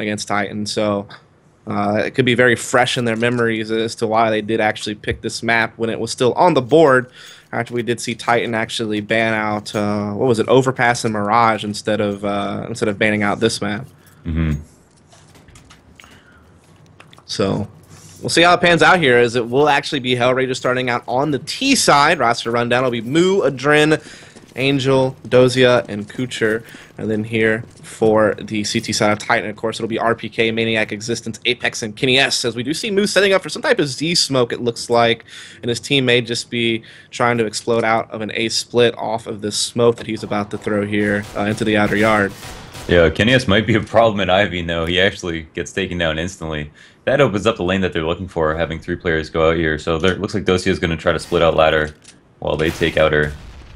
against Titan. So it could be very fresh in their memories as to why they did actually pick this map when it was still on the board. After we did see Titan actually ban out what was it, Overpass and Mirage instead of banning out this map. Mm-hmm. So we'll see how it pans out here, as it will actually be HellRaisers starting out on the T side. Roster rundown will be Moo, Adren, Angel, Dozia, and Kucher. And then here for the CT side of Titan, of course, it'll be RPK, Maniac, Existence, Apex, and Kenny S. As we do see Moo setting up for some type of Z smoke, it looks like. And his team may just be trying to explode out of an A split off of this smoke that he's about to throw here into the outer yard. Yeah, Kenny S might be a problem at Ivy, though. He actually gets taken down instantly. That opens up the lane that they're looking for, having 3 players go out here. So it looks like Dosia is going to try to split out ladder while they take outer.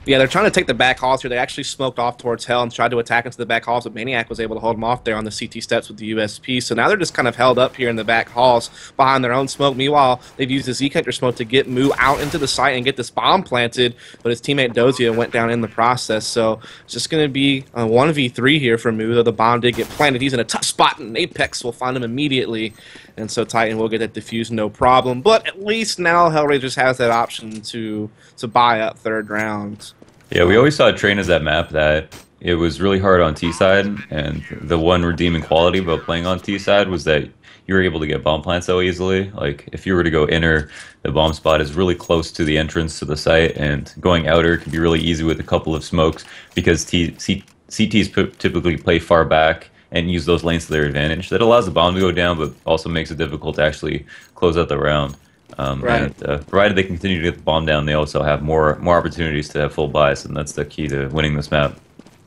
Yeah, they're trying to take the back halls here. They actually smoked off towards Hell and tried to attack into the back halls, but Maniac was able to hold them off there on the CT steps with the USP. So now they're just kind of held up here in the back halls behind their own smoke. Meanwhile, they've used the Z-Connector smoke to get Moo out into the site and get this bomb planted, but his teammate Dozia went down in the process. So it's just going to be a 1v3 here for Moo, though the bomb did get planted. He's in a tough spot, and Apex will find him immediately. And so Titan will get that defused, no problem. But at least now HellRaisers has that option to buy up third round. Yeah, we always saw Train as that map that it was really hard on T side, and the one redeeming quality about playing on T side was that you were able to get bomb plants so easily. Like, if you were to go inner, the bomb spot is really close to the entrance to the site, and going outer can be really easy with a couple of smokes because CTs typically play far back and use those lanes to their advantage. That allows the bomb to go down, but also makes it difficult to actually close out the round. Right. And provided they continue to get the bomb down, they also have more opportunities to have full buys, and that's the key to winning this map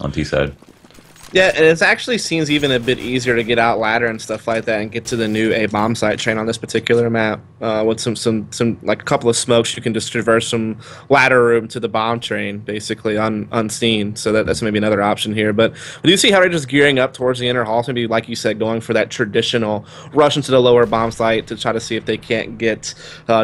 on T side. Yeah, and it actually seems even a bit easier to get out ladder and stuff like that and get to the new A bomb site train on this particular map with some like a couple of smokes. You can just traverse some ladder room to the bomb train basically unseen. So that's maybe another option here. But we do see how they're just gearing up towards the inner halls, maybe like you said, going for that traditional rush into the lower bomb site to try to see if they can't get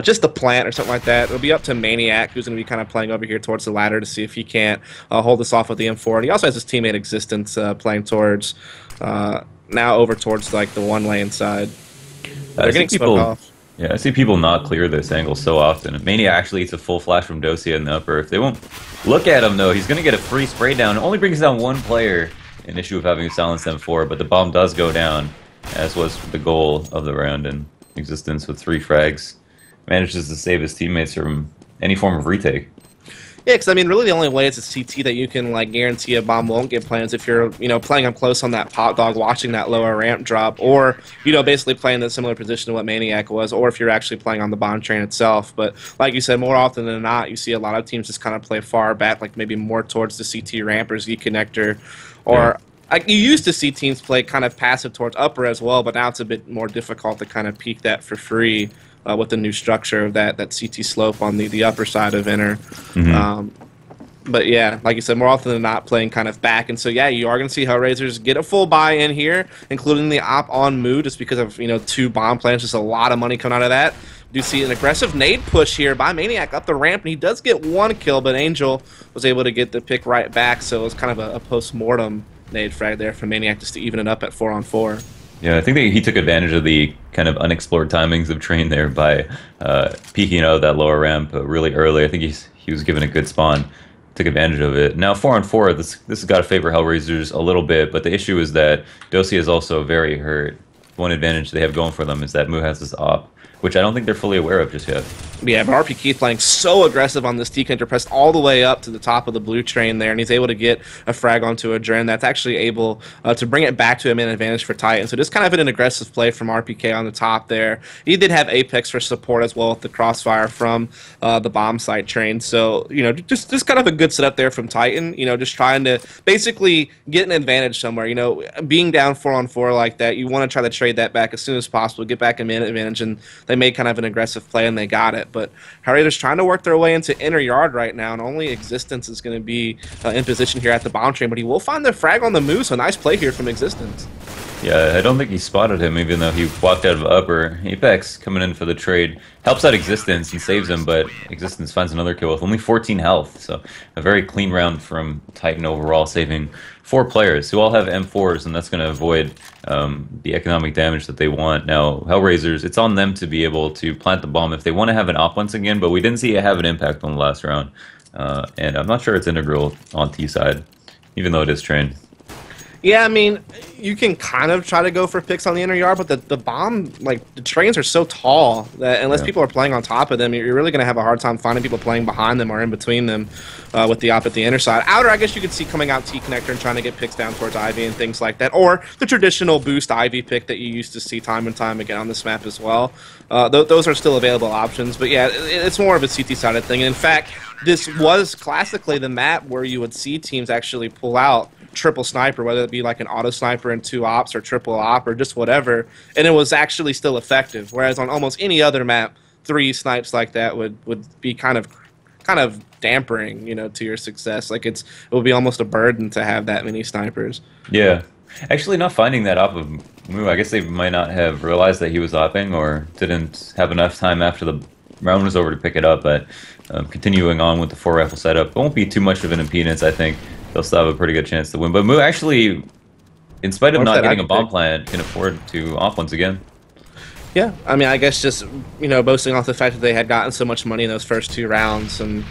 just the plant or something like that. It'll be up to Maniac, who's going to be kind of playing over here towards the ladder to see if he can't hold this off with the M4. And he also has his teammate Existence playing towards now over towards like the 1 lane side. They're getting smoked off. Yeah, I see people not clear this angle so often. Mania actually eats a full flash from Dosia in the upper. If they won't look at him though, he's going to get a free spray down. It only brings down 1 player. An issue of having a silenced M4, but the bomb does go down, as was the goal of the round. And Existence with 3 frags manages to save his teammates from any form of retake. Yeah, because I mean, really the only way it's a CT that you can like guarantee a bomb won't get planted is if you're, playing up close on that pop dog, watching that lower ramp drop, or basically playing the similar position to what Maniac was, or if you're actually playing on the bomb train itself. But like you said, more often than not, you see a lot of teams just kind of play far back, like maybe more towards the CT ramp or Z connector, or. Like you used to see teams play kind of passive towards upper as well, but now it's a bit more difficult to kind of peek that for free with the new structure of that CT slope on the upper side of inner. Mm-hmm. But yeah, like you said, more often than not playing kind of back. And so yeah, you are going to see HellRaisers get a full buy in here, including the op on Moo, just because of 2 bomb plants, just a lot of money coming out of that. Do see an aggressive nade push here by Maniac up the ramp, and he does get 1 kill, but Angel was able to get the pick right back, so it was kind of a post-mortem nade frag there from Maniac just to even it up at 4-on-4. Yeah, I think that he took advantage of the kind of unexplored timings of Train there by peeking out of that lower ramp really early. I think he was given a good spawn, took advantage of it. Now 4-on-4, this has got to favor HellRaisers a little bit, but the issue is that Dosia is also very hurt. One advantage they have going for them is that Moo has this op, which I don't think they're fully aware of just yet. Yeah, but RP Keith playing so aggressive on this T-Counter, pressed all the way up to the top of the blue train there, and he's able to get a frag onto a Dren that's actually able to bring it back to him in advantage for Titan. So just kind of an aggressive play from RPK on the top there. He did have Apex for support as well with the crossfire from the bomb site train. So, just kind of a good setup there from Titan, just trying to basically get an advantage somewhere. Being down 4-on-4 like that, you want to try to trade that back as soon as possible, get back a minute advantage, and they made kind of an aggressive play, and they got it. But HellRaisers trying to work their way into inner yard right now, and only Existence is going to be in position here at the bomb train, but he will find the frag on the move, so nice play here from Existence. Yeah, I don't think he spotted him, even though he walked out of upper. Apex coming in for the trade helps out Existence and saves him, but Existence finds another kill with only 14 health. So a very clean round from Titan overall, saving 4 players who all have M4s, and that's going to avoid the economic damage that they want. Now, HellRaisers, it's on them to be able to plant the bomb if they want to have an op once again, but we didn't see it have an impact on the last round. And I'm not sure it's integral on T side, even though it is trained. Yeah, I mean, you can kind of try to go for picks on the inner yard, but the bomb, like, the trains are so tall that unless people are playing on top of them, you're really going to have a hard time finding people playing behind them or in between them with the op at the inner side. Outer, I guess you could see coming out T-Connector and trying to get picks down towards Ivy and things like that, or the traditional boost Ivy pick that you used to see time and time again on this map as well. Those are still available options, but yeah, it's more of a CT-sided thing. And in fact, this was classically the map where you would see teams actually pull out triple sniper, whether it be like an auto sniper and 2 ops or triple op or just whatever, and it was actually still effective. Whereas on almost any other map, 3 snipes like that would be kind of dampering, you know, to your success. Like it would be almost a burden to have that many snipers. Yeah, actually, not finding that op of Moo, I guess they might not have realized that he was opping or didn't have enough time after the round was over to pick it up. But continuing on with the 4 rifle setup, it won't be too much of an impedance. I think they'll still have a pretty good chance to win. But Moo actually, in spite of not getting a bomb plant, can afford to off once again. Yeah, I mean, I guess just, you know, boasting off the fact that they had gotten so much money in those first 2 rounds, and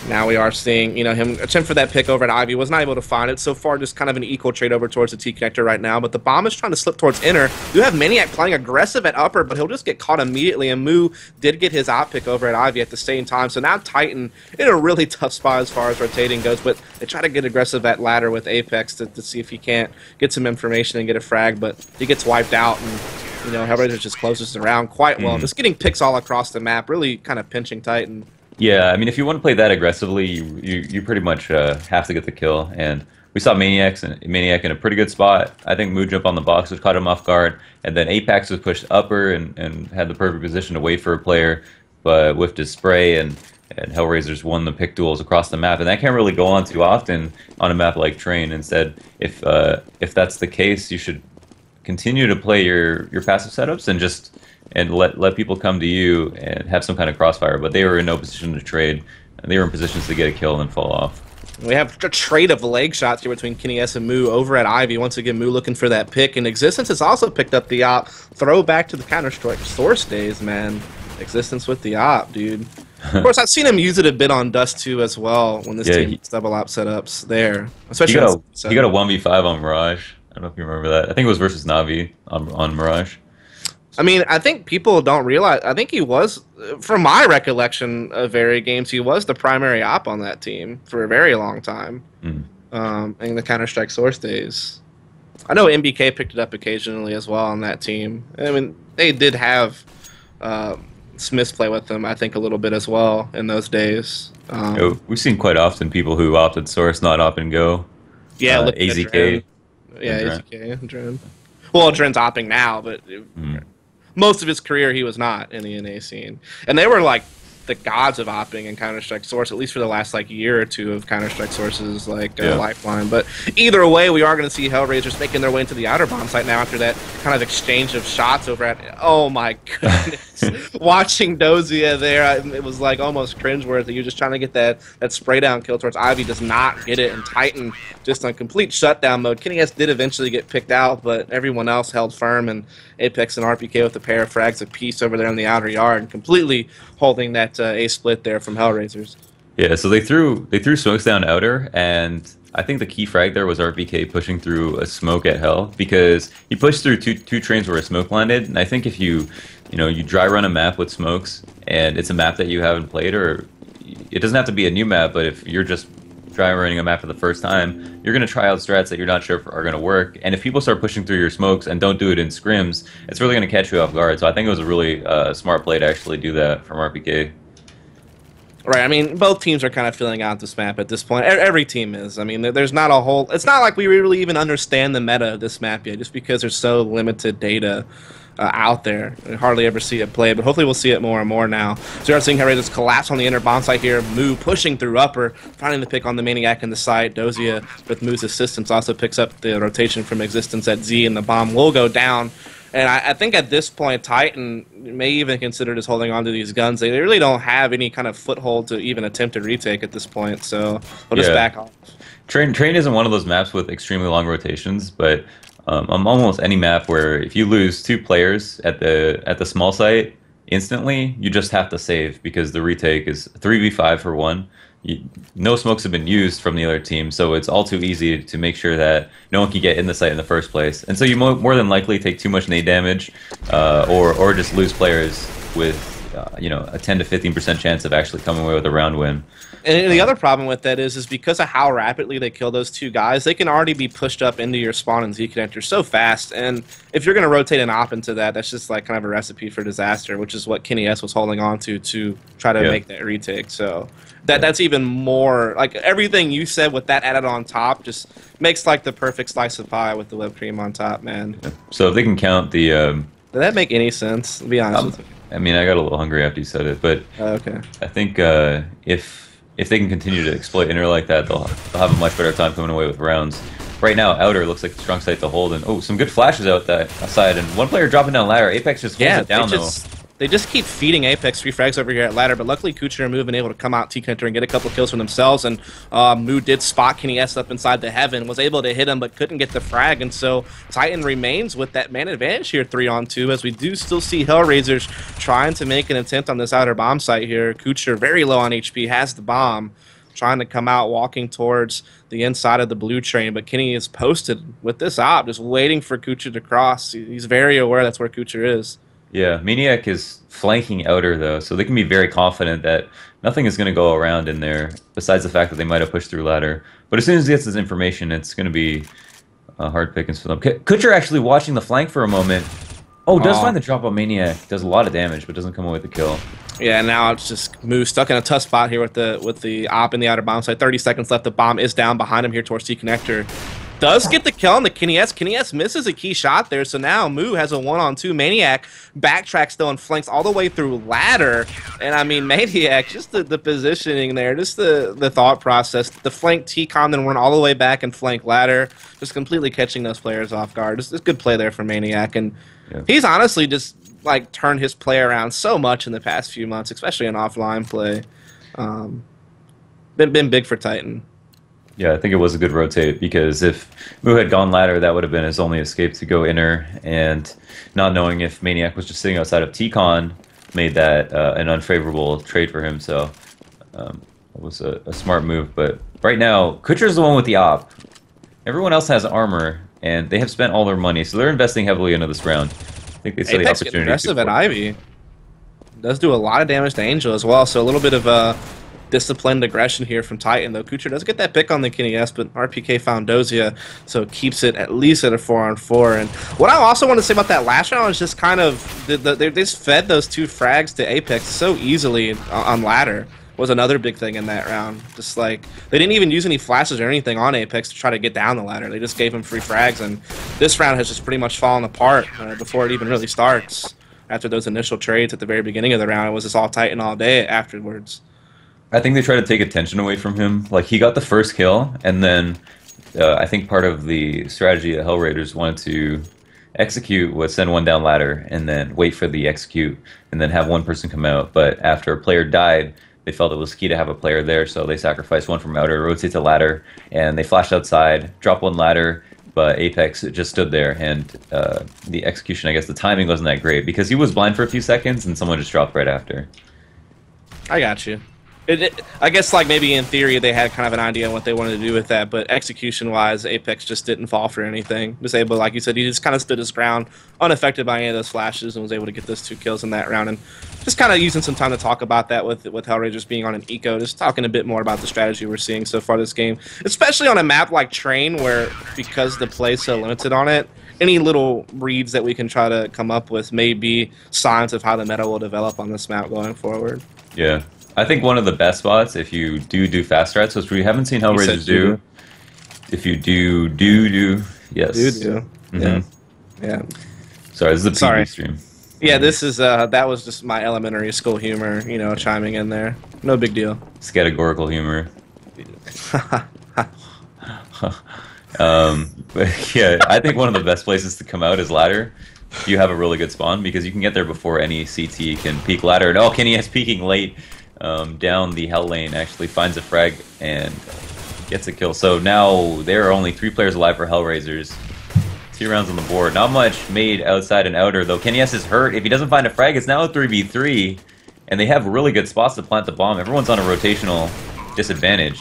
now we are seeing, you know, him attempt for that pick over at Ivy. Was not able to find it. So far, just kind of an equal trade over towards the T-Connector right now. But the bomb is trying to slip towards inner. You have Maniac playing aggressive at upper, but he'll just get caught immediately. And Moo did get his op pick over at Ivy at the same time. So now Titan in a really tough spot as far as rotating goes. But they try to get aggressive at ladder with Apex to see if he can't get some information and get a frag. But he gets wiped out, and, you know, HellRaisers just closes the round quite well. Just getting picks all across the map, really kind of pinching Titan. Yeah, I mean, if you want to play that aggressively, you pretty much have to get the kill. And we saw Maniac in a pretty good spot. I think Moo jump on the box, which caught him off guard. And then Apex was pushed upper and had the perfect position to wait for a player, but whiffed his spray, and HellRaisers won the pick duels across the map. And that can't really go on too often on a map like Train. Instead, if that's the case, you should continue to play your passive setups and let people come to you and have some kind of crossfire. But they were in no position to trade, and they were in positions to get a kill and fall off. We have a trade of leg shots here between Kenny S and Moo over at Ivy. Once again, Moo looking for that pick, and Existence has also picked up the op. Throw back to the Counter-Strike Source days, man. Existence with the op, dude. Of course, I've seen him use it a bit on Dust 2 as well when this team has double op setups there. Especially he got a 1v5 on Mirage. I don't know if you remember that. I think it was versus Navi on Mirage. I mean, I think people don't realize. I think he was, from my recollection of various games, he was the primary op on that team for a very long time in the Counter-Strike Source days. I know MBK picked it up occasionally as well on that team. I mean, they did have Smiths play with them, I think, a little bit as well in those days. We've seen quite often people who opted Source, not op and go. Yeah, AZK. Yeah, AZK and Dren. Well, Dren's opping now, but most of his career he was not in the NA scene. And they were like the gods of opping in Counter-Strike Source, at least for the last like year or two of Counter-Strike Source's like lifeline. But either way, we are going to see HellRaisers making their way into the outer bomb site now after that kind of exchange of shots over at, oh my goodness. Watching Dozia there, it was like almost cringeworthy. You're just trying to get that spray down kill towards Ivy, does not get it, and Titan just on complete shutdown mode. Kenny S did eventually get picked out, but everyone else held firm, and Apex and RPK with a pair of frags apiece over there in the outer yard, and completely holding that A split there from HellRaisers. Yeah, so they threw smokes down outer, and I think the key frag there was RPK pushing through a smoke at Hell, because he pushed through two trains where a smoke landed, and I think if you dry run a map with smokes, and it's a map that you haven't played, or it doesn't have to be a new map, but if you're just dry running a map for the first time, you're going to try out strats that you're not sure are going to work, and if people start pushing through your smokes and don't do it in scrims, it's really going to catch you off guard. So I think it was a really smart play to actually do that from RPK. Right. I mean, both teams are kind of filling out this map at this point. Every team is. I mean, there's not a whole. It's not like we really even understand the meta of this map yet, just because there's so limited data out there. We hardly ever see it play, but hopefully we'll see it more and more now. So you're seeing HellRaisers collapse on the inner bomb site here. Moo pushing through upper, finding the pick on the Maniac in the site. Dozia, with Moo's assistance, also picks up the rotation from Existence at Z, and the bomb will go down. And I think at this point, Titan may even consider just holding on to these guns. They really don't have any kind of foothold to even attempt a retake at this point, so we'll just back off. Train isn't one of those maps with extremely long rotations, but on almost any map where if you lose 2 players at the small site instantly, you just have to save because the retake is 3v5 for 1. No smokes have been used from the other team, so it's all too easy to make sure that no one can get in the site in the first place. And so you more than likely take too much nade damage, or just lose players with a 10 to 15% chance of actually coming away with a round win. And the other problem with that is because of how rapidly they kill those 2 guys, they can already be pushed up into your spawn and Z connector so fast. And if you're going to rotate an op into that, that's just like kind of a recipe for disaster, which is what Kenny S was holding on to try to make that retake. So that's even more like everything you said with that added on top just makes like the perfect slice of pie with the whipped cream on top, man. So if they can count the did that make any sense? To be honest with you. I mean, I got a little hungry after you said it, but okay. I think if they can continue to exploit inner like that, they'll have a much better time coming away with rounds. Right now, outer looks like a strong site to hold, and some good flashes out that side, and one player dropping down ladder. Apex just holds it down though. They just keep feeding Apex 3 frags over here at ladder, but luckily Kucher and Moo have been able to come out T-Connector and get a couple kills for themselves, and Moo did spot Kenny S up inside the heaven, was able to hit him, but couldn't get the frag, and so Titan remains with that man advantage here 3-on-2, as we do still see HellRaisers trying to make an attempt on this outer bomb site here. Kucher, very low on HP, has the bomb, trying to come out, walking towards the inside of the blue train, but Kenny is posted with this op, just waiting for Kucher to cross. He's very aware that's where Kucher is. Yeah, Maniac is flanking outer, though, so they can be very confident that nothing is going to go around in there, besides the fact that they might have pushed through ladder. But as soon as he gets this information, it's going to be hard pickings for them. Kucher actually watching the flank for a moment. Oh, does find the drop on Maniac. Does a lot of damage, but doesn't come away with the kill. Yeah, now it's just Moo stuck in a tough spot here with the op in the outer bomb site. 30 seconds left. The bomb is down behind him here towards T-Connector. Does get the kill on the Kenny S. Kenny S misses a key shot there, so now Moo has a 1-on-2. Maniac backtracks still and flanks all the way through ladder. And I mean, Maniac, just the positioning there, just the thought process. The flank T-Con, then run all the way back and flank ladder, just completely catching those players off guard. Just good play there for Maniac. And he's honestly just like turned his play around so much in the past few months, especially in offline play. Been big for Titan. Yeah, I think it was a good rotate, because if Moo had gone ladder, that would have been his only escape to go inner, and not knowing if Maniac was just sitting outside of T-Con made that an unfavorable trade for him, so it was a smart move. But right now, Kucher's the one with the op. Everyone else has armor, and they have spent all their money, so they're investing heavily into this round. I think they saw the Apex opportunity. Aggressive at Ivy. Does do a lot of damage to Angel as well, so a little bit of disciplined aggression here from Titan, though. Kucher does get that pick on the Kenny S, but RPK found Dozia, so it keeps it at least at a 4-on-4. And what I also want to say about that last round is just kind of they just fed those 2 frags to Apex so easily on ladder. Was another big thing in that round. Just like they didn't even use any flashes or anything on Apex to try to get down the ladder. They just gave him free frags, and this round has just pretty much fallen apart before it even really starts. After those initial trades at the very beginning of the round, it was just all Titan all day afterwards. I think they tried to take attention away from him. Like, he got the first kill, and then I think part of the strategy that HellRaisers wanted to execute was send one down ladder and then wait for the execute and then have one person come out. But after a player died, they felt it was key to have a player there, so they sacrificed one from outer, rotate to ladder, and they flashed outside, dropped one ladder, but Apex just stood there, and the execution, I guess the timing wasn't that great, because he was blind for a few seconds and someone just dropped right after. I got you. I guess, like, maybe in theory they had kind of an idea on what they wanted to do with that, but execution-wise, Apex just didn't fall for anything. Just able, like you said, he just kind of stood his ground, unaffected by any of those flashes, and was able to get those 2 kills in that round. And just kind of using some time to talk about that with HellRaisers being on an eco, just talking a bit more about the strategy we're seeing so far this game, especially on a map like Train, where because the play's so limited on it, any little reads that we can try to come up with may be signs of how the meta will develop on this map going forward. Yeah. I think one of the best spots if you do fast strats, which we haven't seen HellRaisers do. If you do, yes. Yeah. Yeah. Sorry, this is a PG stream. Yeah, this is that was just my elementary school humor, you know, chiming in there. No big deal. It's categorical humor. But yeah, I think one of the best places to come out is ladder. You have a really good spawn because you can get there before any CT can peek ladder. And Kenny is peeking late down the hell lane, actually finds a frag and gets a kill. So now there are only 3 players alive for HellRaisers. 2 rounds on the board. Not much made outside and outer, though. Kenny S is hurt. If he doesn't find a frag, it's now a 3v3. And they have really good spots to plant the bomb. Everyone's on a rotational disadvantage.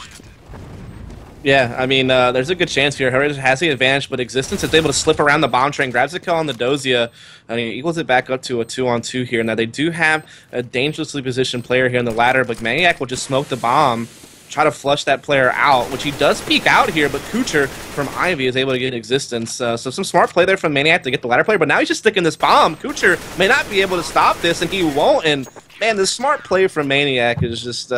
Yeah, I mean, there's a good chance here. HellRaisers has the advantage, but Existence is able to slip around the bomb train, grabs a kill on the Dozia, and he equals it back up to a 2-on-2 here. Now, they do have a dangerously positioned player here in the ladder, but Maniac will just smoke the bomb, try to flush that player out, which he does peek out here, but Kucher from Ivy is able to get Existence. So some smart play there from Maniac to get the ladder player, but now he's just sticking this bomb. Kucher may not be able to stop this, and he won't, and man, the smart play from Maniac is just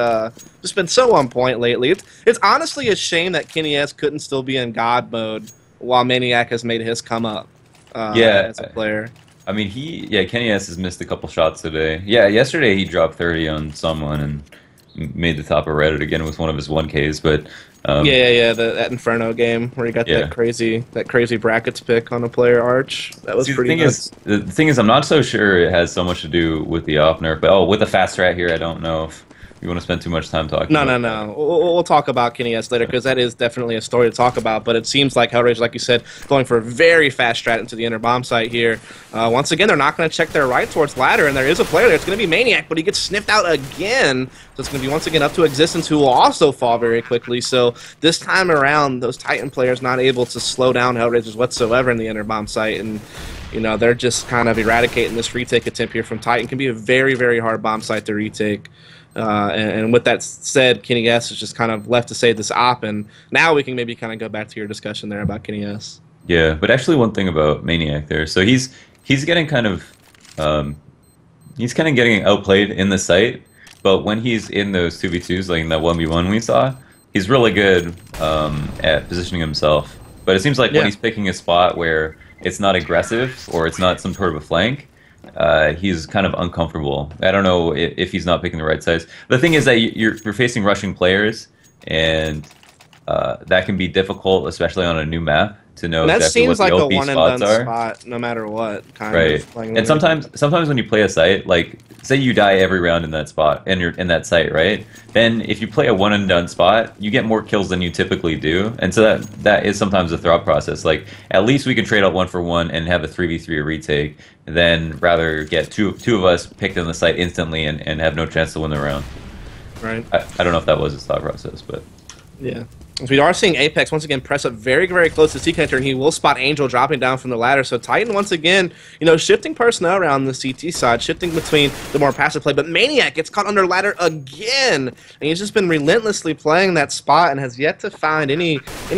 been so on point lately. It's honestly a shame that Kenny S couldn't still be in God mode while Maniac has made his come up as a player. I mean, Kenny S has missed a couple shots today. Yeah, yesterday he dropped 30 on someone and made the top of Reddit again with one of his 1Ks, but that Inferno game where he got that crazy brackets pick on a player Arch. That was pretty nuts. The thing is, I'm not so sure it has so much to do with the off nerf, but with the fast strat here, I don't know if you want to spend too much time talking about No. We'll talk about Kenny S later, because that is definitely a story to talk about, but it seems like HellRaisers, like you said, going for a very fast strat into the inner bomb site here. Once again, they're not going to check their right towards ladder, and there is a player there. It's going to be Maniac, but he gets sniffed out again, so it's going to be once again up to Existence, who will also fall very quickly. So this time around, those Titan players not able to slow down HellRaisers whatsoever in the inner bomb site, and you know, they're just kind of eradicating this retake attempt here from Titan. It can be a very, very hard bomb site to retake. And with that said, Kenny S is just kind of left to save this op, and now we can maybe kind of go back to your discussion there about Kenny S. Yeah, but actually one thing about Maniac there, so he's getting kind of getting outplayed in the site, but when he's in those 2v2s, like in that 1v1 we saw, he's really good at positioning himself. But it seems like when he's picking a spot where it's not aggressive or it's not some sort of a flank, he's kind of uncomfortable. I don't know if he's not picking the right size. The thing is that you're facing rushing players, and that can be difficult, especially on a new map, to know exactly what the OP spots are. Spot, no matter what. Right. And sometimes when you play a site, like say you die every round in that spot, and you're in that site, right? Then if you play a one and done spot, you get more kills than you typically do, and so that is sometimes a thought process. Like at least we can trade out 1-for-1 and have a 3v3 retake, than rather get two of us picked on the site instantly and have no chance to win the round. Right. I don't know if that was his thought process, but yeah. So we are seeing Apex once again press up very, very close to C-Connector, and he will spot Angel dropping down from the ladder. So Titan once again, you know, shifting personnel around the CT side, shifting between the more passive play. But Maniac gets caught under ladder again, and he's just been relentlessly playing that spot and has yet to find any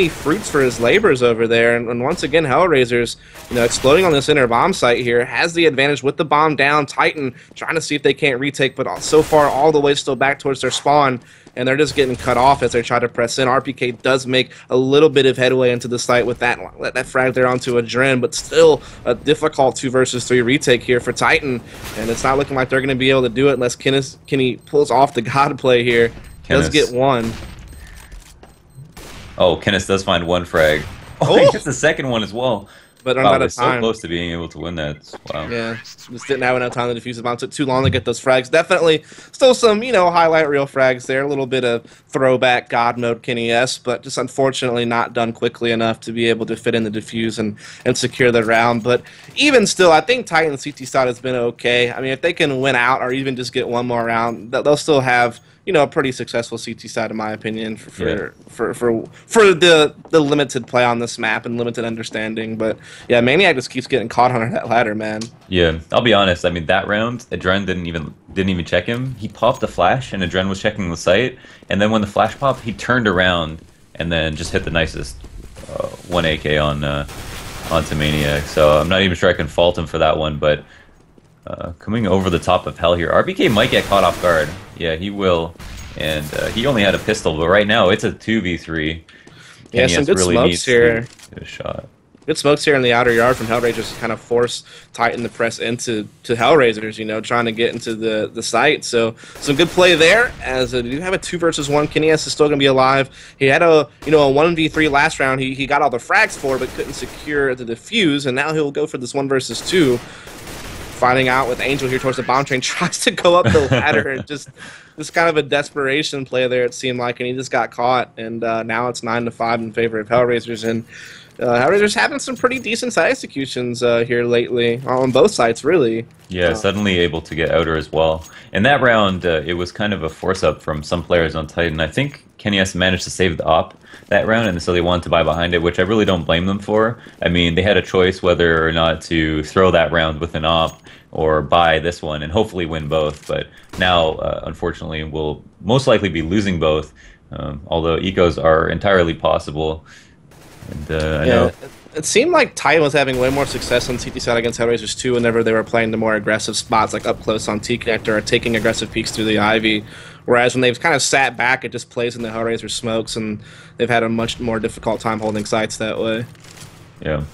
fruits for his labors over there. And once again, HellRaisers, you know, exploding on this inner bomb site here, has the advantage with the bomb down. Titan trying to see if they can't retake, but so far all the way still back towards their spawn. And they're just getting cut off as they try to press in. RPK does make a little bit of headway into the site with that frag there onto a Dren, but still a difficult 2 versus 3 retake here for Titan. And it's not looking like they're going to be able to do it unless Kenny pulls off the God play here. Does get one. Oh, Kenneth does find one frag. Oh, he gets the second one as well. But I'm out of time. So close to being able to win that. Wow. Yeah, just didn't have enough time to defuse the bomb. Took too long to get those frags. Definitely still some, you know, highlight reel frags there. A little bit of throwback God mode Kenny S, but just unfortunately not done quickly enough to be able to fit in the defuse and secure the round. But even still, I think Titan CT side has been okay. I mean, if they can win out or even just get one more round, they'll still have, you know, a pretty successful CT side in my opinion for the limited play on this map and limited understanding. But yeah, Maniac just keeps getting caught under that ladder, man. Yeah, I'll be honest. I mean, that round, Adren didn't even check him. He popped the flash, and Adren was checking the site. And then when the flash popped, he turned around and then just hit the nicest 1 AK onto Maniac. So I'm not even sure I can fault him for that one. But coming over the top of Hell here, RBK might get caught off guard. Yeah, he will. And he only had a pistol, but right now it's a 2v3. Yeah, some Kenny good really smokes needs to here. get a shot. Good smokes here in the outer yard from HellRaisers to kind of force Titan to press into HellRaisers, trying to get into the site. So some good play there. As you have a 2 versus 1, Kineas is still going to be alive. He had a 1v3 last round. He got all the frags for, but couldn't secure the defuse, and now he'll go for this 1 versus 2. Finding out with Angel here towards the bomb train, tries to go up the ladder and just kind of a desperation play there, it seemed like, and he just got caught. And now it's 9-5 in favor of HellRaisers, and HellRaisers having some pretty decent side executions here lately on both sides, really. Yeah, suddenly able to get outer as well. In that round, it was kind of a force-up from some players on Titan. I think Kenny's managed to save the op that round, and so they wanted to buy behind it, which I really don't blame them for. I mean, they had a choice whether or not to throw that round with an op or buy this one and hopefully win both. But now, unfortunately, we'll most likely be losing both, although ecos are entirely possible. And I know it seemed like Titan was having way more success on CT side against HellRaisers 2 whenever they were playing the more aggressive spots, like up close on T-Connector or taking aggressive peeks through the Ivy. Whereas when they've kind of sat back, it just plays in the HellRaiser smokes, and they've had a much more difficult time holding sites that way. Yeah.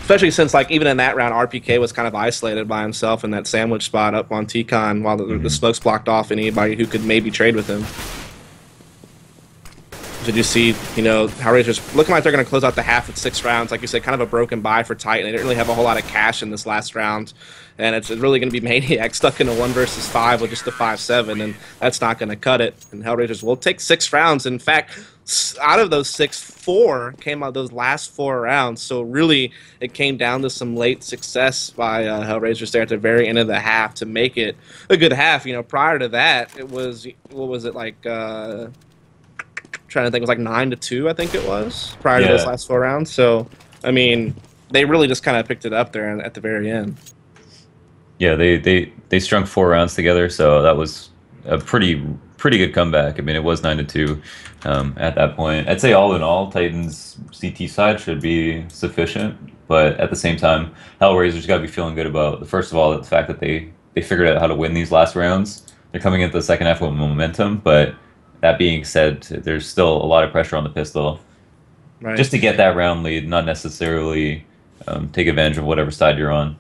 Especially since, like, even in that round, RPK was kind of isolated by himself in that sandwich spot up on T-Con while the smokes blocked off anybody who could maybe trade with him. Did you see, HellRaisers looking like they're going to close out the half with 6 rounds. Like you said, kind of a broken buy for Titan. They didn't really have a whole lot of cash in this last round. And it's really going to be Maniac stuck in a 1 versus 5 with just a 5-7, and that's not going to cut it. And HellRaisers will take 6 rounds. In fact, out of those 6, 4 came out of those last 4 rounds. So really, it came down to some late success by HellRaisers there at the very end of the half to make it a good half. Prior to that, it was, what was it, like... trying to think, it was like 9-2, I think it was, prior to those last 4 rounds. So, I mean, they really just kind of picked it up there at the very end. Yeah, they strung 4 rounds together, so that was a pretty good comeback. I mean, it was 9-2 at that point. I'd say all in all, Titan's CT side should be sufficient, but at the same time, HellRaisers got to be feeling good about, first of all, the fact that they figured out how to win these last rounds. They're coming into the second half with momentum, but that being said, there's still a lot of pressure on the pistol. Right. Just to get that round lead, not necessarily take advantage of whatever side you're on.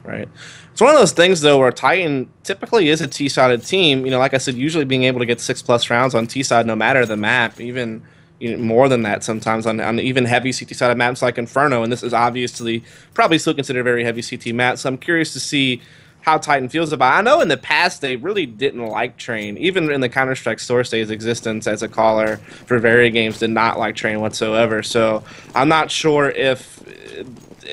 Right. It's one of those things, though, where Titan typically is a T-sided team. Like I said, usually being able to get 6+ rounds on T-side, no matter the map, even more than that sometimes on even heavy CT-sided maps like Inferno. And this is obviously probably still considered a very heavy CT map. So I'm curious to see how Titan feels about it. I know in the past they really didn't like Train. Even in the Counter-Strike source days existence as a caller for Very Games did not like Train whatsoever. So I'm not sure if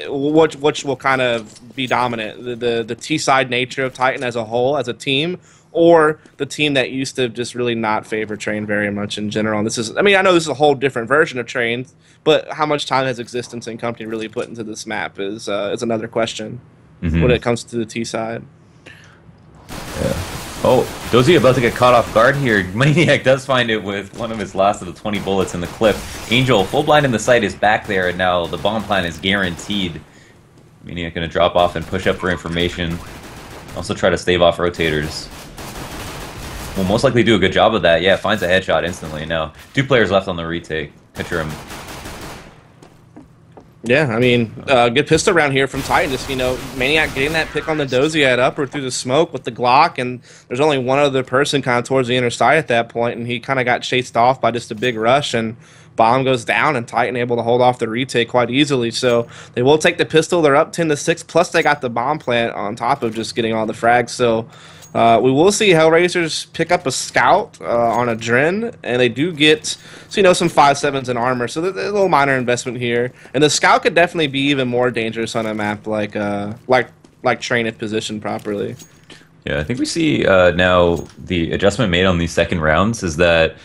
which will kind of be dominant, the T-side nature of Titan as a whole, as a team, or the team that used to just really not favor Train very much in general. And this is, I mean, I know this is a whole different version of Train, but how much time has existence and company really put into this map is another question. When it comes to the T side. Yeah. Oh, Dozy about to get caught off guard here. Maniac does find it with one of his last of the 20 bullets in the clip. Angel, full blind in the sight, is back there, and now the bomb plan is guaranteed. Maniac going to drop off and push up for information. Also try to stave off rotators. Will most likely do a good job of that. Yeah, finds a headshot instantly. Now, 2 players left on the retake. Picture him. Yeah, I mean, good pistol round here from Titan. Just, Maniac getting that pick on the Dozy at upper through the smoke with the Glock, and there's only one other person kind of towards the inner side at that point, and he kind of got chased off by just a big rush, and bomb goes down, and Titan able to hold off the retake quite easily. So they will take the pistol. They're up 10-6, plus they got the bomb plant on top of just getting all the frags. So we will see HellRaisers pick up a scout on a Dren, and they do get some 5.7s in armor, so there's a little minor investment here. And the scout could definitely be even more dangerous on a map like Train if positioned properly. Yeah, I think we see now the adjustment made on these second rounds is that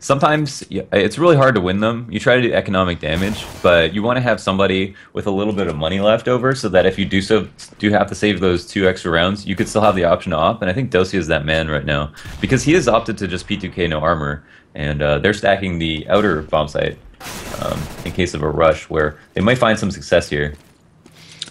sometimes it's really hard to win them. You try to do economic damage, but you want to have somebody with a little bit of money left over so that if you do have to save those 2 extra rounds, you could still have the option to op. And I think Dosi is that man right now because he has opted to just P2K no armor, and they're stacking the outer bomb site in case of a rush where they might find some success here.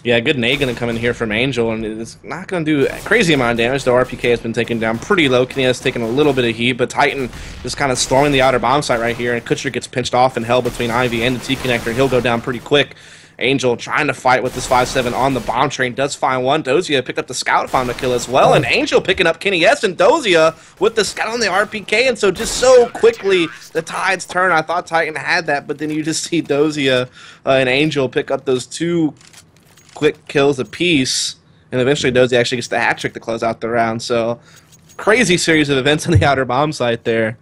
Yeah, good nade gonna come in here from Angel, and it's not gonna do a crazy amount of damage. The RPK has been taken down pretty low. Kenny has taken a little bit of heat, but Titan is kind of storming the outer bomb site right here, and Kutcher gets pinched off and held between Ivy and the T-connector, and he'll go down pretty quick. Angel trying to fight with this 5-7 on the bomb train, does find one. Dozia picked up the scout, found a kill as well, and Angel picking up Kenny S and Dozia with the scout on the RPK, and so just so quickly the tides turn. I thought Titan had that, but then you just see Dozia and Angel pick up those two quick kills apiece, and eventually Dozia actually gets the hat trick to close out the round. So crazy series of events on the outer bomb site there.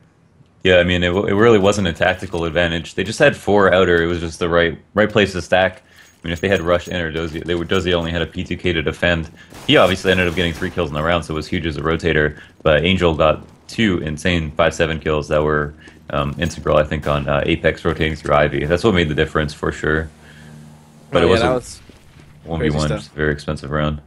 Yeah, I mean, it really wasn't a tactical advantage. They just had 4 outer. It was just the right place to stack. I mean, if they had rushed in or Dozia, Dozia only had a P2K to defend. He obviously ended up getting 3 kills in the round, so it was huge as a rotator. But Angel got 2 insane 5-7 kills that were integral, I think, on Apex rotating through Ivy. That's what made the difference for sure. But it was 1v1, very expensive round.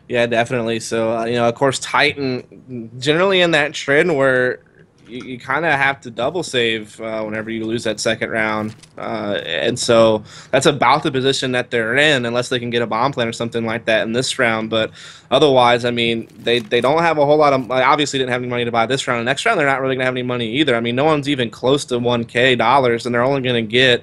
Yeah, definitely. So, you know, of course, Titan generally in that trend where you kind of have to double save whenever you lose that second round. And so that's about the position that they're in, unless they can get a bomb plant or something like that in this round. But otherwise, I mean, they don't have a whole lot of, obviously didn't have any money to buy this round. The next round, they're not really going to have any money either. I mean, no one's even close to $1K, and they're only going to get,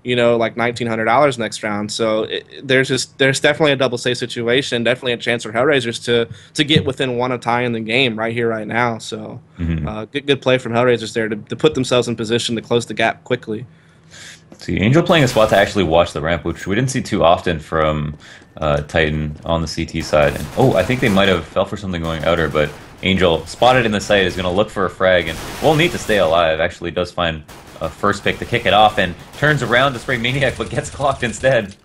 you know, like $1,900 next round. So there's definitely a double save situation, definitely a chance for HellRaisers to get within one of tying the game right here, right now. So good play from HellRaisers there to put themselves in position to close the gap quickly. See, Angel playing a spot to actually watch the ramp, which we didn't see too often from Titan on the CT side. And, I think they might have fell for something going outer, but Angel spotted in the site is going to look for a frag and will need to stay alive. Actually does find a first pick to kick it off and turns around to spray Maniac, but gets clocked instead.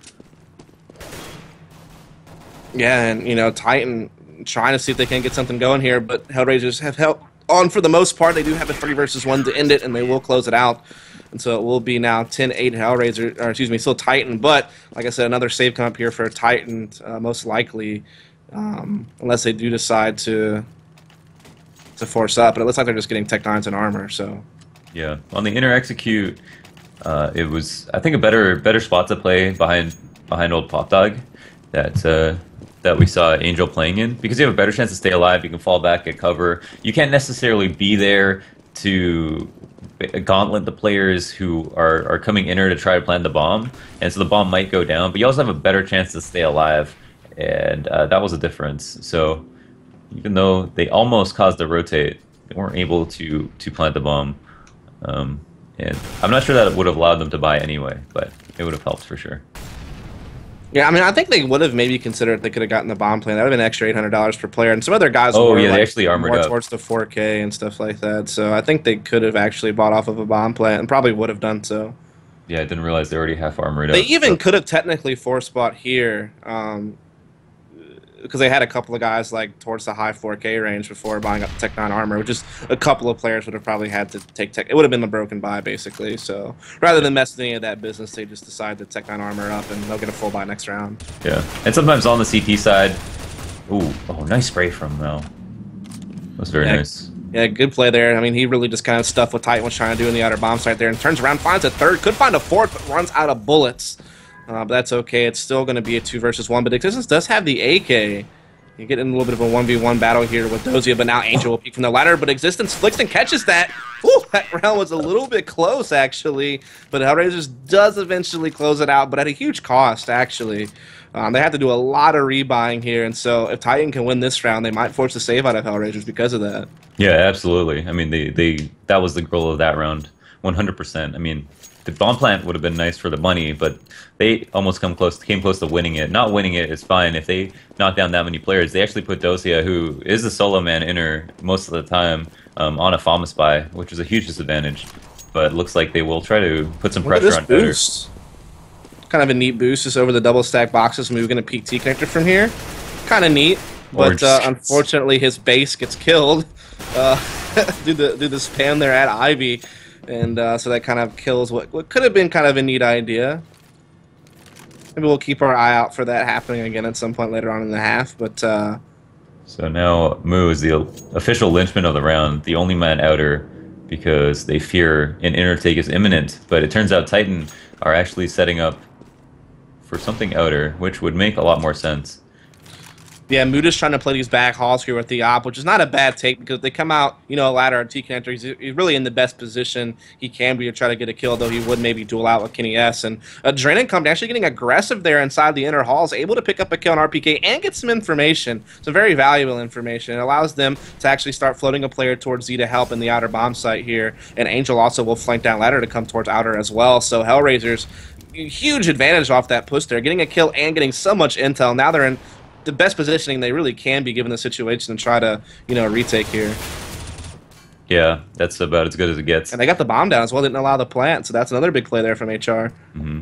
Yeah, and you know, Titan trying to see if they can get something going here, but HellRaisers have held on for the most part. They do have a 3 versus 1 to end it, and they will close it out. And so it will be now 10-8 HellRaisers, or excuse me, still Titan. But like I said, another save come up here for Titan, most likely, unless they do decide to force up. But it looks like they're just getting Tech 9s and armor. So. Yeah, on the inner execute, it was, I think, a better spot to play behind old Pop Dog that we saw Angel playing in, because you have a better chance to stay alive. You can fall back, get cover. You can't necessarily be there to gauntlet the players who are coming inner to try to plant the bomb, and so the bomb might go down, but you also have a better chance to stay alive, and that was a difference. So even though they almost caused a rotate, they weren't able to plant the bomb. And I'm not sure that it would have allowed them to buy anyway, but it would have helped for sure. Yeah, I mean, I think they would have maybe considered if they could have gotten the bomb plan. That would have been extra $800 per player, and some other guys were like, they actually armored more up towards the 4K and stuff like that. So I think they could have actually bought off of a bomb plant and probably would have done so. Yeah, I didn't realize they already half armored up. They even could have technically force bought here, because they had a couple of guys like towards the high 4K range before buying up Tech 9 armor, which is a couple of players would have probably had to take Tech. It would have been the broken buy basically. So rather than mess with any of that business, they just decide to Tech 9 armor up and they'll get a full buy next round. Yeah, and sometimes on the CT side, nice spray from Mel. That was very nice. Yeah, good play there. I mean, he really just kind of stuffed what Titan was trying to do in the outer bomb site there, and turns around, finds a third, could find a fourth, but runs out of bullets. But that's okay. It's still going to be a 2 versus 1. But Existence does have the AK. You get in a little bit of a 1v1 battle here with Dozia, but now Angel will peek from the ladder, but Existence flicks and catches that. Whew, that round was a little bit close, actually. But HellRaisers does eventually close it out, but at a huge cost, actually. They have to do a lot of rebuying here, and so if Titan can win this round, they might force a save out of HellRaisers because of that. Yeah, absolutely. I mean, that was the goal of that round, 100%. I mean, the bomb plant would have been nice for the money, but they almost came close to winning it. Not winning it is fine. If they knock down that many players, they actually put Dozia, who is a solo man inner most of the time, on a FAMAS buy, which is a huge disadvantage. But it looks like they will try to put some pressure on boost. Kind of a neat boost just over the double stack boxes. We're going to peek T connector from here. Kind of neat, but unfortunately his base gets killed due to the spam there at Ivy. And so that kind of kills what could have been kind of a neat idea. Maybe we'll keep our eye out for that happening again at some point later on in the half. But so now Moo is the official linchpin of the round, the only man outer, because they fear an inner take is imminent. But it turns out Titan are actually setting up for something outer, which would make a lot more sense. Yeah, Muda's trying to play these back halls here with the op, which is not a bad take because they come out, you know, a ladder or T-connector. He's really in the best position he can be to try to get a kill, though he would maybe duel out with Kenny S. And Drainen come actually getting aggressive there inside the inner halls, able to pick up a kill on RPK and get some information, some very valuable information. It allows them to actually start floating a player towards Z to help in the outer bomb site here. And Angel also will flank down ladder to come towards outer as well. So HellRaisers, huge advantage off that push there, getting a kill and getting so much intel. Now they're in the best positioning they really can be given the situation and try to, you know, retake here. Yeah, that's about as good as it gets. And they got the bomb down as well, didn't allow the plant, so that's another big play there from HR. Mm-hmm.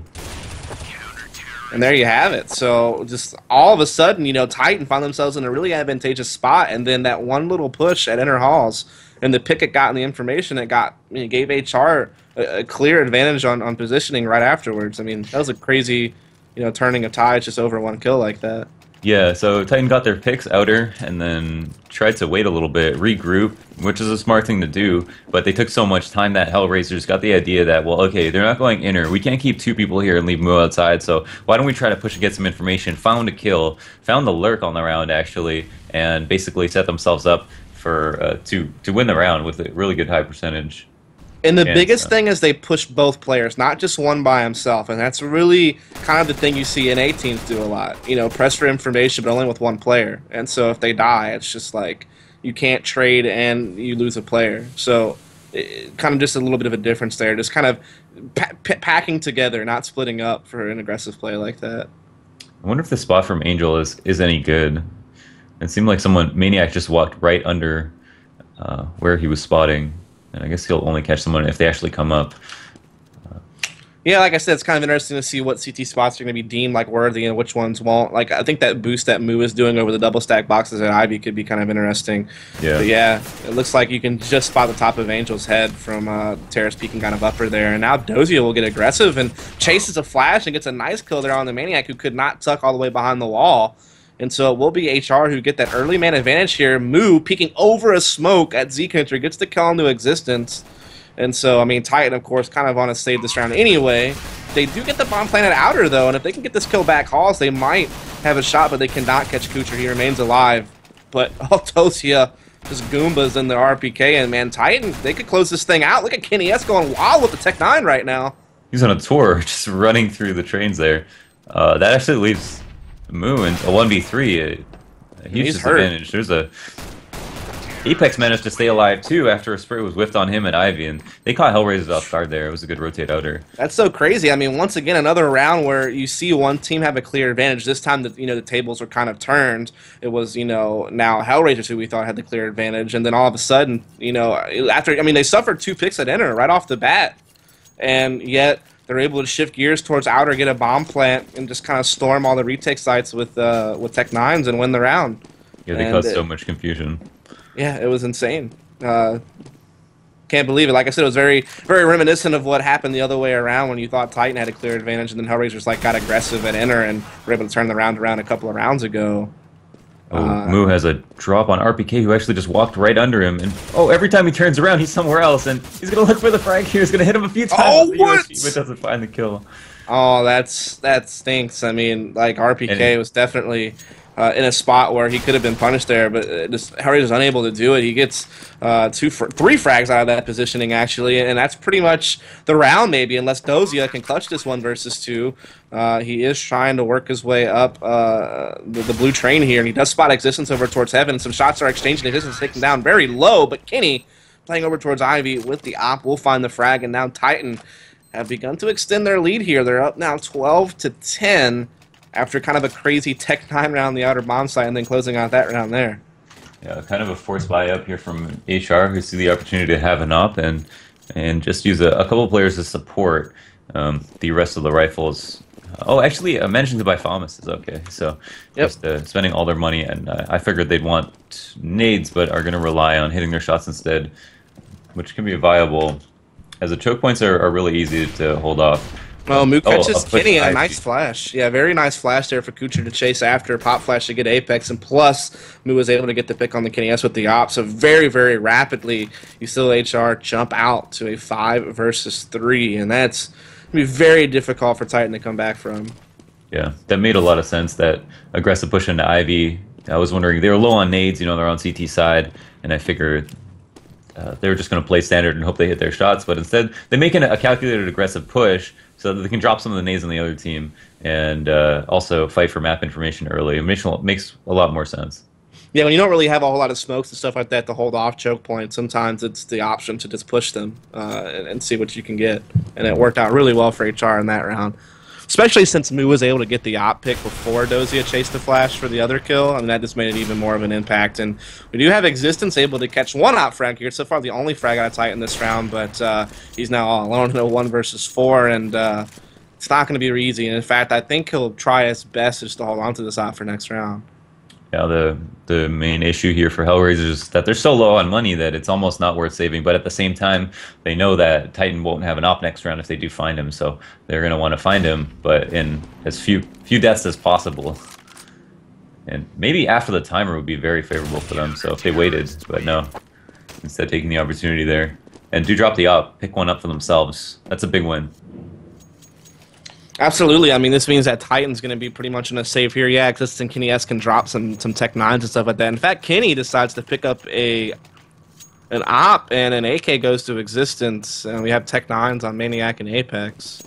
And there you have it. So just all of a sudden, you know, Titan found themselves in a really advantageous spot, and then that one little push at inner halls and the pick it got in the information, it gave HR a clear advantage on positioning right afterwards. I mean, that was a crazy, you know, turning of tides just over one kill like that. Yeah, so Titan got their picks outer and then tried to wait a little bit, regroup, which is a smart thing to do, but they took so much time that HellRaisers got the idea that, well, okay, they're not going inner. We can't keep two people here and leave Mu outside, so why don't we try to push and get some information? Found a kill, found the lurk on the round, actually, and basically set themselves up for to win the round with a really good high percentage. And the biggest thing is they push both players, not just one by himself, and that's really kind of the thing you see NA teams do a lot. You know, press for information, but only with one player. And so if they die, it's just like you can't trade and you lose a player. So kind of just a little bit of a difference there. Just kind of packing together, not splitting up for an aggressive play like that. I wonder if the spot from Angel is any good. It seemed like Maniac just walked right under where he was spotting. And I guess he'll only catch someone if they actually come up. Yeah, like I said, it's kind of interesting to see what CT spots are going to be deemed like worthy and which ones won't. Like, I think that boost that Mu is doing over the double stack boxes at Ivy could be kind of interesting. Yeah. But yeah, it looks like you can just spot the top of Angel's head from Terrace peeking kind of upper there. And now Dozia will get aggressive and chases a flash and gets a nice kill there on the Maniac, who could not tuck all the way behind the wall. And so it will be HR who get that early man advantage here. Mu peeking over a smoke at Z Country gets the kill into existence. And so, I mean, Titan, of course, kind of want to save this round anyway. They do get the bomb planet outer, though, and if they can get this kill back halls, they might have a shot, but they cannot catch Kucher. He remains alive. But, oh, Tosia, just Goombas in the RPK, and, man, Titan, they could close this thing out. Look at Kenny S going wild with the Tech 9 right now. He's on a tour, just running through the trains there. That actually leaves Mu in a 1v3, a huge disadvantage. There's a Apex managed to stay alive too after a spray was whiffed on him at Ivy, and they caught HellRaisers off guard there. It was a good rotate outer. That's so crazy. I mean, once again, another round where you see one team have a clear advantage. This time, the tables were kind of turned. It was, now HellRaisers who we thought had the clear advantage, and then all of a sudden, they suffered 2 picks at inner right off the bat, and yet they're able to shift gears towards outer, get a bomb plant, and just kind of storm all the retake sites with Tech 9s and win the round. Yeah, they caused so much confusion. Yeah, it was insane. Can't believe it. Like I said, it was very, very reminiscent of what happened the other way around when you thought Titan had a clear advantage, and then HellRaisers got aggressive at inner and were able to turn the round around a couple of rounds ago. Mu has a drop on RPK, who actually just walked right under him, and every time he turns around, he's somewhere else, and he's gonna look for the frag here. He's gonna hit him a few times, but doesn't find the kill. Oh, that stinks. I mean, RPK was definitely in a spot where he could have been punished there, but HellRaisers is unable to do it. He gets 3 frags out of that positioning, actually, and that's pretty much the round, maybe, unless Dozia can clutch this 1 versus 2. He is trying to work his way up the blue train here, and he does spot existence over towards heaven. Some shots are exchanged, and existence taken down very low, but Kenny, playing over towards Ivy with the op, will find the frag, and now Titan have begun to extend their lead here. They're up now 12-10. After kind of a crazy Tech 9 round the outer bomb site and then closing out that round there. Yeah, kind of a forced buy up here from HR, who see the opportunity to have an op and just use a couple of players to support the rest of the rifles. Actually, mentioned to buy FAMAS is okay. So just spending all their money, and I figured they'd want nades, but are going to rely on hitting their shots instead, which can be viable, as the choke points are really easy to hold off. Oh, Mu catches Kenny, a nice flash. Yeah, very nice flash there for Kucher to chase after. Pop flash to get Apex, and plus Mu was able to get the pick on the Kenny S with the op. So very, very rapidly, you still HR jump out to a 5 versus 3, and that's going to be very difficult for Titan to come back from. Yeah, that made a lot of sense. That aggressive push into Ivy. I was wondering, they were low on nades, they're on CT side, and I figured they were just going to play standard and hope they hit their shots. But instead, they make a calculated aggressive push so that they can drop some of the nades on the other team and also fight for map information early. It makes a lot more sense. Yeah, when you don't really have a whole lot of smokes and stuff like that to hold off choke points, sometimes it's the option to just push them and see what you can get. And it worked out really well for HR in that round. Especially since Mu was able to get the op pick before Dozia chased the flash for the other kill. I mean, that just made it even more of an impact. And we do have Existence able to catch one op frag here. So far, the only frag out of Titan this round, but he's now all alone in a 1 versus 4, and it's not going to be easy. And in fact, I think he'll try his best just to hold on to this op for next round. Yeah, the main issue here for HellRaisers is that they're so low on money that it's almost not worth saving. But at the same time, they know that Titan won't have an op next round if they do find him, so they're going to want to find him, but in as few deaths as possible. And maybe after the timer would be very favorable for them. So if they waited, but no, instead taking the opportunity there and do drop the op, pick one up for themselves. That's a big win. Absolutely. I mean, this means that Titan's going to be pretty much in a save here. Yeah, because and Kenny S can drop some Tech 9s and stuff like that. In fact, Kenny decides to pick up an op, and an AK goes to Existence. And we have Tech 9s on Maniac and Apex.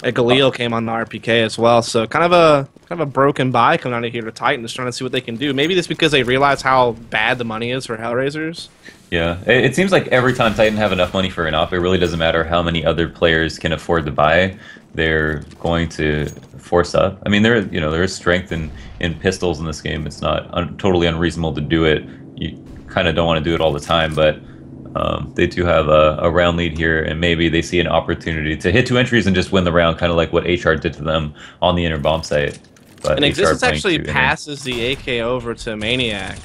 Galil came on the RPK as well. So kind of a broken buy coming out of here to Titan, just trying to see what they can do. Maybe this because they realize how bad the money is for HellRaisers. Yeah, it seems like every time Titan have enough money for an op, it really doesn't matter how many other players can afford to buy. They're going to force up. I mean, there is strength in pistols in this game. It's not totally unreasonable to do it. You kind of don't want to do it all the time, but they do have a round lead here, and maybe they see an opportunity to hit 2 entries and just win the round, kind of like what HR did to them on the inner bomb site. But and Existence actually passes the AK over to Maniac.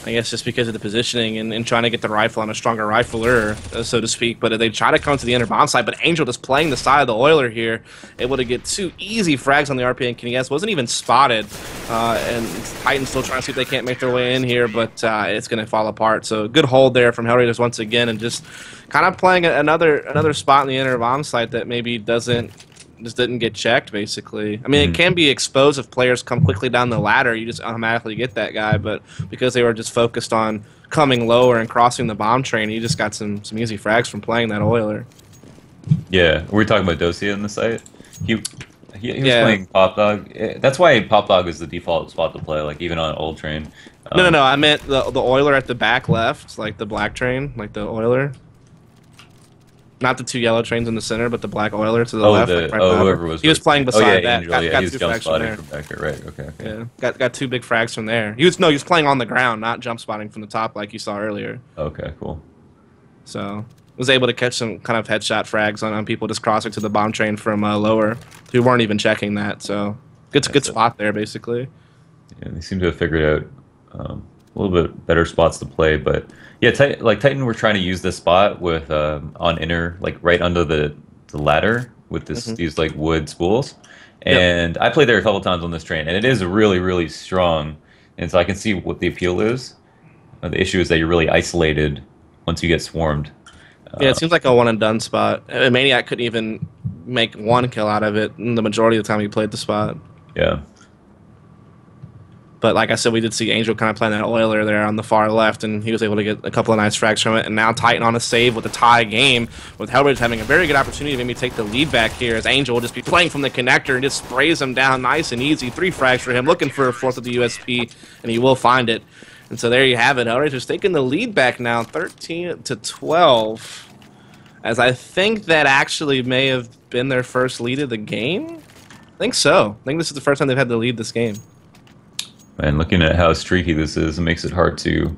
I guess just because of the positioning and trying to get the rifle on a stronger rifler, so to speak. But they try to come to the inner bomb side, but Angel just playing the side of the Oiler here, able to get 2 easy frags on the RP, and Kenny S wasn't even spotted. And Titan's still trying to see if they can't make their way in here, but it's going to fall apart. So good hold there from HellRaisers once again, and just kind of playing another spot in the inner bomb site that maybe didn't get checked, basically. I mean, it can be exposed if players come quickly down the ladder. You just automatically get that guy, but because they were just focused on coming lower and crossing the bomb train, you just got some easy frags from playing that Oiler. Yeah, we're talking about Dosia in the site. He was playing Pop Dog. That's why Pop Dog is the default spot to play, like even on Old Train. No, I meant the Oiler at the back left, like the black train, like the Oiler. Not the 2 yellow trains in the center, but the black Oiler to the left. Whoever was. He was playing beside that. Angel, got he was 2 jump frags spotting from back there. Right, okay. Yeah, got 2 big frags from there. He was playing on the ground, not jump spotting from the top like you saw earlier. Okay, cool. So was able to catch some kind of headshot frags on people just crossing to the bomb train from lower, who weren't even checking that. So good spot there, basically. Yeah, they seem to have figured out a little bit better spots to play, but yeah, Titan were trying to use this spot with on inner, like right under the ladder with these like wood spools, and I played there a couple times on this train, and it is really strong, and so I can see what the appeal is. The issue is that you're really isolated once you get swarmed. Yeah, it seems like a one and done spot. Maniac couldn't even make 1 kill out of it the majority of the time he played the spot. Yeah. But like I said, we did see Angel kind of playing that Oiler there on the far left, and he was able to get a couple of nice frags from it. And now Titan on a save with a tie game, with HellRaisers having a very good opportunity to maybe take the lead back here, as Angel will just be playing from the connector and just sprays him down nice and easy. 3 frags for him, looking for a 4th of the USP, and he will find it. And so there you have it. HellRaisers taking the lead back now, 13-12. As I think that actually may have been their first lead of the game. I think so. I think this is the first time they've had the lead this game. And looking at how streaky this is, it makes it hard to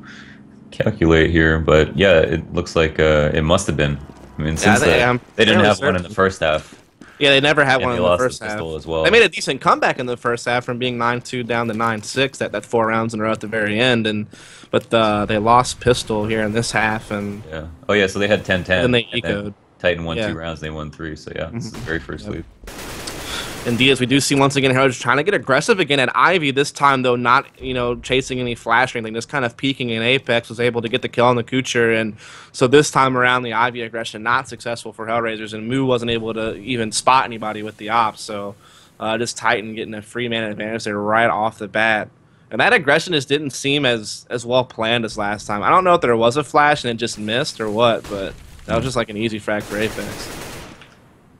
calculate here. But yeah, it looks like it must have been. I mean, since they didn't have one in the first half. Yeah, they never had one in the first half. As well. They made a decent comeback in the first half from being 9-2 down to 9-6. That 4 rounds in a row at the very end, but they lost pistol here in this half. And yeah, oh yeah, so they had 10-10. And they ecoed. Titan won 2 rounds, they won 3. So yeah, this is the very first lead. Indeed, as we do see once again, HellRaisers trying to get aggressive again at Ivy. This time, though, not chasing any flash or anything, just kind of peeking in Apex. Was able to get the kill on the Kucher, and so this time around, the Ivy aggression not successful for HellRaisers, and Moo wasn't able to even spot anybody with the ops. So just Titan getting a free man advantage there right off the bat. And that aggression just didn't seem as well planned as last time. I don't know if there was a flash and it just missed or what, but that was just like an easy frag for Apex.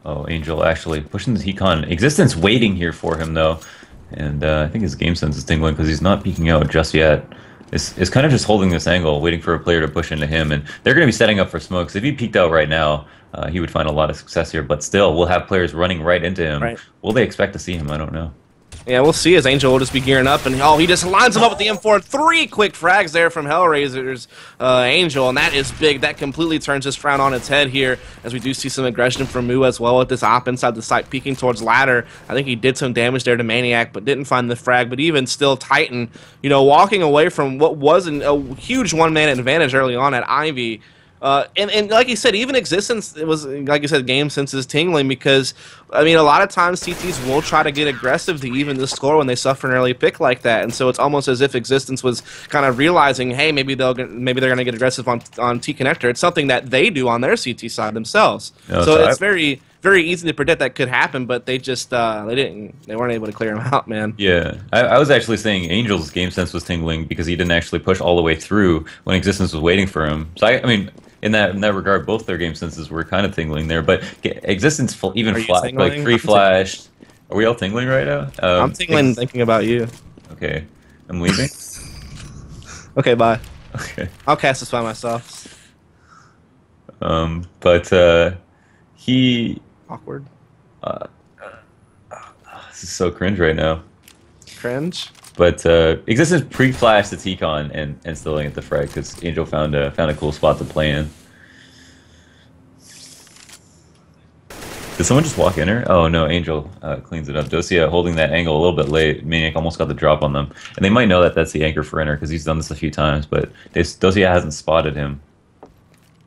Oh, Angel actually pushing the T-Con. Existence waiting here for him, though. And I think his game sense is tingling because he's not peeking out just yet. It's kind of just holding this angle, waiting for a player to push into him. And they're going to be setting up for smokes. If he peeked out right now, he would find a lot of success here. But still, we'll have players running right into him. Right. Will they expect to see him? I don't know. Yeah, we'll see as Angel will just be gearing up, and he just lines him up with the M4. 3 quick frags there from HellRaisers Angel, and that is big. That completely turns this round on its head here, as we do see some aggression from Moo as well with this op inside the site, peeking towards ladder. I think he did some damage there to Maniac, but didn't find the frag. But even still, Titan, walking away from what wasn't a huge one-man advantage early on at Ivy. And like you said, even Existence, it was, like you said, game sense is tingling because, I mean, a lot of times CTs will try to get aggressive to even the score when they suffer an early pick like that. And so it's almost as if Existence was kind of realizing, hey, maybe they're going to get aggressive on T-Connector. It's something that they do on their CT side themselves. No, so it's very easy to predict that could happen, but they just they weren't able to clear him out, man. Yeah, I was actually saying Angel's game sense was tingling because he didn't actually push all the way through when Existence was waiting for him. So I mean, in that regard, both their game senses were kind of tingling there. But Existence even like free flash. Are we all tingling right now? I'm tingling thinking about you. Okay, I'm leaving. Okay, bye. Okay, I'll cast this by myself. But he. Awkward. This is so cringe right now. Cringe? But Existence pre-flashed the T-Con and still didn't get the frag because Angel found a cool spot to play in. Did someone just walk in her? Oh no, Angel cleans it up. Dosia holding that angle a little bit late. Maniac almost got the drop on them. And they might know that that's the anchor for Inner because he's done this a few times, but Dosia hasn't spotted him.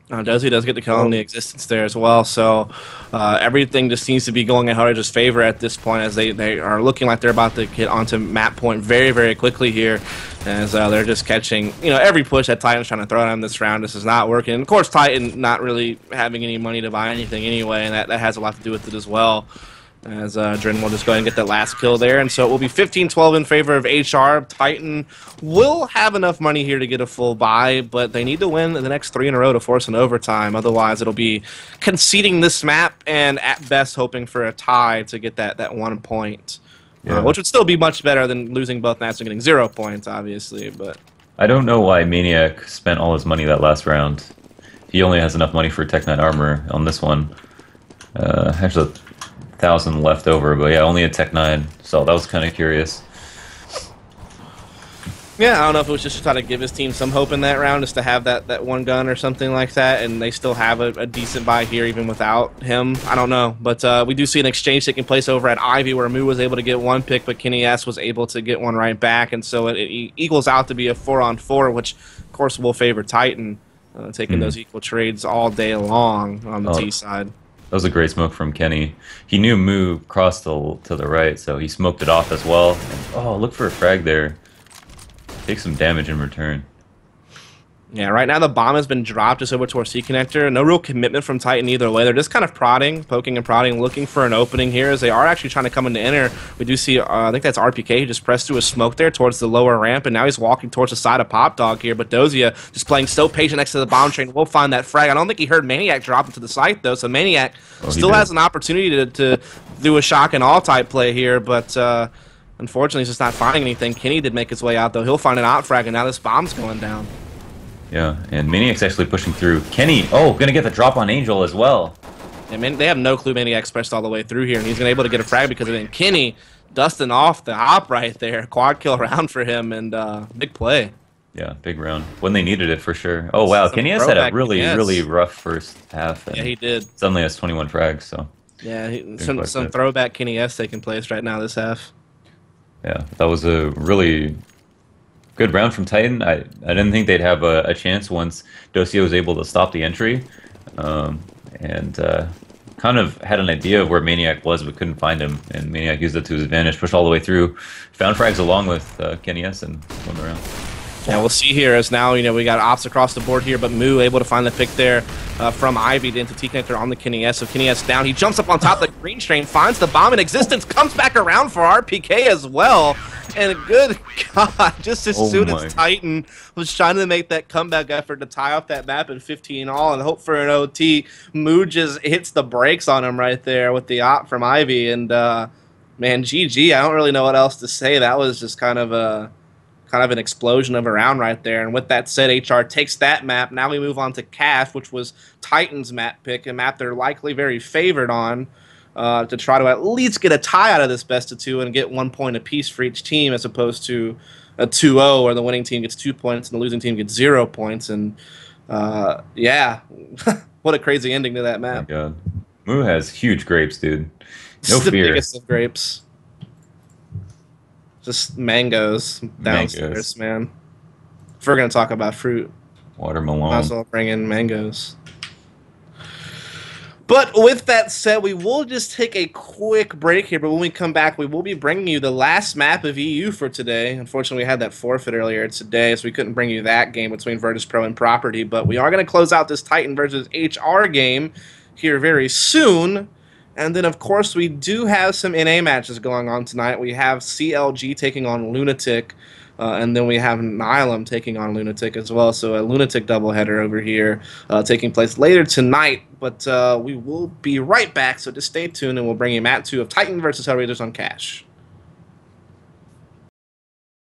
Dozy does get the kill on the Existence there as well, so everything just seems to be going in HellRaisers' favor at this point as they are looking like they're about to get onto map point very, very quickly here as they're just catching, every push that Titan's trying to throw at him this round. This is not working. And of course, Titan not really having any money to buy anything anyway, and that has a lot to do with it as well. As Drin will just go ahead and get that last kill there. And so it will be 15-12 in favor of HR. Titan will have enough money here to get a full buy, but they need to win the next 3 in a row to force an overtime. Otherwise, it'll be conceding this map and at best hoping for a tie to get that 1 point. Yeah. Which would still be much better than losing both maps and getting 0 points, obviously. But I don't know why Maniac spent all his money that last round. He only has enough money for Tech 9 armor on this one. Actually, 1,000 left over, but yeah, only a Tech 9, so that was kind of curious. Yeah, I don't know if it was just to try to give his team some hope in that round, just to have that one gun or something like that, and they still have a decent buy here even without him. I don't know, but we do see an exchange taking place over at Ivy where Moo was able to get 1 pick, but Kenny S was able to get 1 right back, and so it equals out to be a 4-on-4, which of course will favor Titan, taking those equal trades all day long on the T side. That was a great smoke from Kenny. He knew Moo crossed to the right, so he smoked it off as well. And, look for a frag there. Take some damage in return. Yeah, right now the bomb has been dropped just over towards C-Connector. No real commitment from Titan either way. They're just kind of prodding, poking and prodding, looking for an opening here as they are actually trying to come into Inner. We do see, I think that's RPK. He just pressed through a smoke there towards the lower ramp, and now he's walking towards the side of Pop Dog here. But Dosia just playing so patient next to the bomb train. We'll find that frag. I don't think he heard Maniac drop into the site, though, so Maniac still has an opportunity to do a shock and all type play here, but unfortunately he's just not finding anything. Kenny did make his way out, though. He'll find an out frag, and now this bomb's going down. Yeah, and Maniac's actually pushing through. Kenny, gonna get the drop on Angel as well. Yeah, man, they have no clue Maniac's pressed all the way through here, and he's gonna be able to get a frag because of it. And Kenny dusting off the hop right there. Quad kill round for him, and big play. Yeah, big round. When they needed it, for sure. Oh, wow, Kenny has had a really rough first half. Yeah, he did. Suddenly has 21 frags, so. Yeah, some throwback Kenny S taking place right now this half. Yeah, that was a really good round from Titan. I didn't think they'd have a chance once Dosia was able to stop the entry, and kind kind of had an idea of where Maniac was, but couldn't find him, and Maniac used it to his advantage, pushed all the way through, found frags along with Kenny S and won the round. Yeah, we'll see here as now, we got ops across the board here, but Moo able to find the pick there from Ivy into T-Connector on the Kenny S. So Kenny S down. He jumps up on top of the green strain, finds the bomb in existence, comes back around for RPK as well. And good God, just as soon as Titan was trying to make that comeback effort to tie off that map in 15 all and hope for an OT, Moo just hits the brakes on him right there with the op from Ivy. And, man, GG, I don't really know what else to say. That was just kind of an explosion of a round right there. And with that said, HR takes that map. Now we move on to CAF, which was Titan's map pick, a map they're likely very favored on to try to at least get a tie out of this best of two and get 1 point apiece for each team, as opposed to a 2-0 where the winning team gets 2 points and the losing team gets 0 points. And yeah, what a crazy ending to that map. Oh my God. Moo has huge grapes, dude. No the fear. Biggest of grapes. Just mangoes downstairs, man. If we're going to talk about fruit, watermelon, might as well bring in mangoes. But with that said, we will just take a quick break here. But when we come back, we will be bringing you the last map of EU for today. Unfortunately, we had that forfeit earlier today, so we couldn't bring you that game between Virtus Pro and Property. But we are going to close out this Titan versus HR game here very soon. And then, of course, we do have some NA matches going on tonight. We have CLG taking on Lunatic, and then we have Nylum taking on Lunatic as well. So a Lunatic doubleheader over here taking place later tonight. But we will be right back, so just stay tuned, and we'll bring you Mat 2 of Titan versus HellRaisers on Cash.